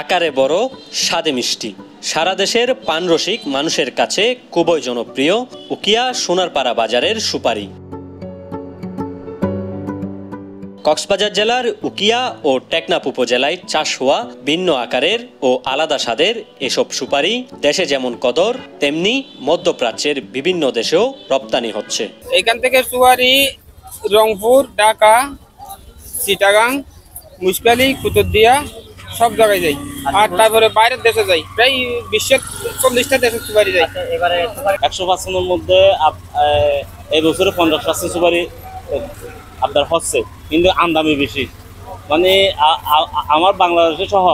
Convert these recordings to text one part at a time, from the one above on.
আকারে বড়, স্বাদে মিষ্টি, সারা দেশের পানরসিক মানুষের কাছে খুবই জনপ্রিয় উকিয়া সোনারপাড়া বাজারের সুপারি। কক্সবাজার জেলার উকিয়া ও টেকনাফ উপজেলায় চাষ হওয়া ভিন্ন আকারের ও আলাদা স্বাদের এসব সুপারি দেশে যেমন কদর, তেমনি মধ্যপ্রাচ্যের বিভিন্ন দেশেও রপ্তানি হচ্ছে। এখান থেকে সুপারি রংপুর, ঢাকা, চিটাগাং, মুশকালি, কুতুবদিয়া সব জায়গায় যাই, আর তারপরে বাইরের দেশে যাই, প্রায় বিশ্বের 40টা দেশে সুপারি যাই। এবারে 100% মধ্যে এই বছরে 50% সুপারি আপনার হচ্ছে, কিন্তু আমদানি বেশি। মানে আমার বাংলাদেশে সহ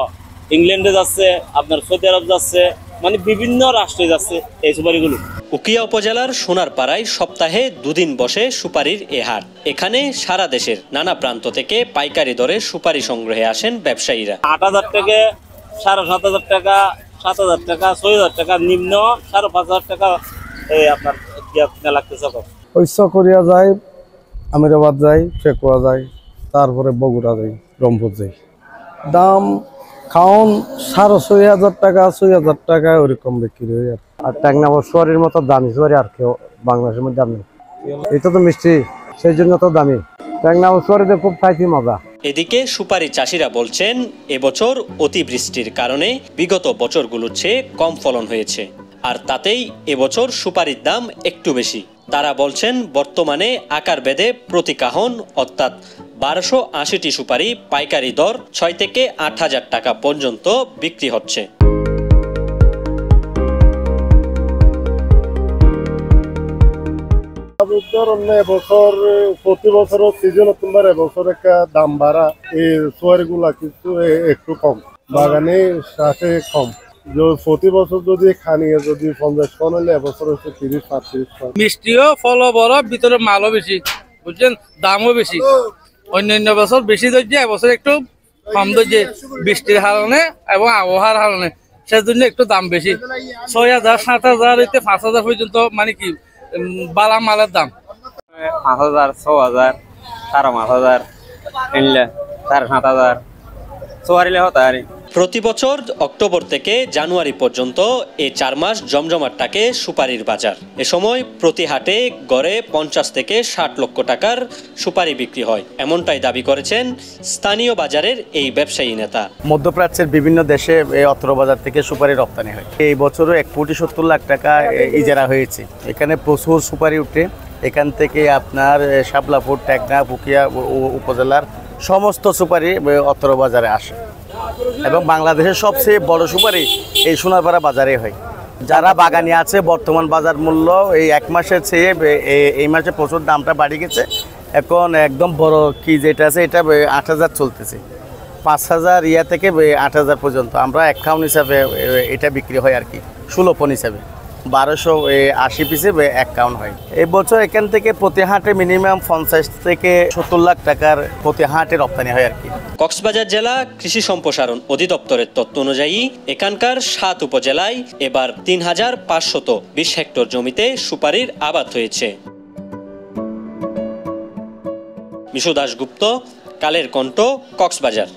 ইংল্যান্ডে যাচ্ছে, আপনার সৌদি আরব যাচ্ছে, মানে বিভিন্ন রাষ্ট্রে যাচ্ছে এই সুপারিগুলো। উকিয়া উপজেলার সোনারপাড়ায় সপ্তাহে 2 দিন বসে সুপারির এ হাট। এখানে সারা দেশের নানা প্রান্ত থেকে পাইকারি দরে সুপারি সংগ্রহে আসেন ব্যবসায়ীরা। 8,000 থেকে 7,500 টাকা, 7,000 টাকা, 6,000 টাকা, নিম্ন 5,500 টাকা আপনার কিনা লাগতেছে। করিয়া যায়, আমিরাবাদ যাই, ফেকুয়া যাই, তারপরে বগুড়া যাই, রংপুর যাই। দাম খাওন 6,500 টাকা, 6,000 টাকা ওরকম বিক্রি হয়। আর টেকনাফ সুপারির মতো দামি সুপারি আর কেউ বাংলাদেশের মধ্যে দাম নেই। এটা তো মিষ্টি, সেই জন্য তো দামি। টেকনাফ সুপারিতে খুব খাইছি মজা। এদিকে সুপারি চাষিরা বলছেন, এবছর অতিবৃষ্টির কারণে বিগত বছরগুলোর চেয়ে কম ফলন হয়েছে, আর তাতেই এবছর সুপারির দাম একটু বেশি। তারা বলছেন, বর্তমানে আকার ভেদে প্রতি কাহন অর্থাৎ 1280টি সুপারি পাইকারি দর 6 থেকে 8,000 টাকা পর্যন্ত বিক্রি হচ্ছে। এবছর প্রতি বছর সিজন তোমার এবছর একটা দাম বাড়া, এই সুপারি গুলা কিন্তু একটু কম, বাগানে সাথে কম। প্রতি বছর যদি খানিয়ে যদি 50 টন হলে এবছর হচ্ছে 30-35 টন। মিষ্টিও ফল বড়, ভিতরে মালও বেশি, বুঝছেন, দামও বেশি। অন্যান্য বছর বেশি ধরছে, এবছর একটু কম ধরছে বৃষ্টির কারণে এবং আবহাওয়ার কারণে, সেজন্য একটু দাম বেশি। 6,000, 7,000 হইতে 5,000 পর্যন্ত, মানে কি বালা মালের দাম। 5,000, 6,000, 5,500 কিনলে 7,500 সুপারিলে হতো আর। প্রতি বছর অক্টোবর থেকে জানুয়ারি পর্যন্ত এই 4 মাস জমজমাট থাকে সুপারির বাজার। এ সময় প্রতি হাটে গড়ে 50 থেকে 60 লক্ষ টাকার সুপারি বিক্রি হয়, এমনটাই দাবি করেছেন স্থানীয় বাজারের এই ব্যবসায়ী নেতা। মধ্যপ্রাচ্যের বিভিন্ন দেশে এই অত্র বাজার থেকে সুপারি রপ্তানি হয়। এই বছরও 1,70,00,000 টাকা ইজারা হয়েছে। এখানে প্রচুর সুপারি উঠে। এখান থেকে আপনার শাপলাপুর, টেকনাফ, উকিয়া উপজেলার সমস্ত সুপারি অত্র বাজারে আসে এবং বাংলাদেশের সবচেয়ে বড় সুপারি এই সোনারপাড়া বাজারে হয়। যারা বাগানি আছে, বর্তমান বাজার মূল্য এই 1 মাসের চেয়ে এই মাসে প্রচুর দামটা বাড়ি গেছে। এখন একদম বড় কি যেটা আছে এটা 8,000 চলতেছে, 5,000 থেকে 8,000 পর্যন্ত। আমরা 1 কাউন হিসাবে এটা বিক্রি হয় আর কি, 16 পন হিসাবে 1280 পিসে 1 কাউন হয়। এই বছর এখান থেকে প্রতি হাটে মিনিমাম 50 থেকে 70 লাখ টাকার প্রতি হাটে রপ্তানি হয় আর কি। কক্সবাজার জেলা কৃষি সম্প্রসারণ অধিদপ্তরের তথ্য অনুযায়ী এখানকার 7 উপজেলায় এবার 3,520 হেক্টর জমিতে সুপারির আবাদ হয়েছে। মিশু দাশগুপ্ত, কালের কণ্ঠ, কক্সবাজার।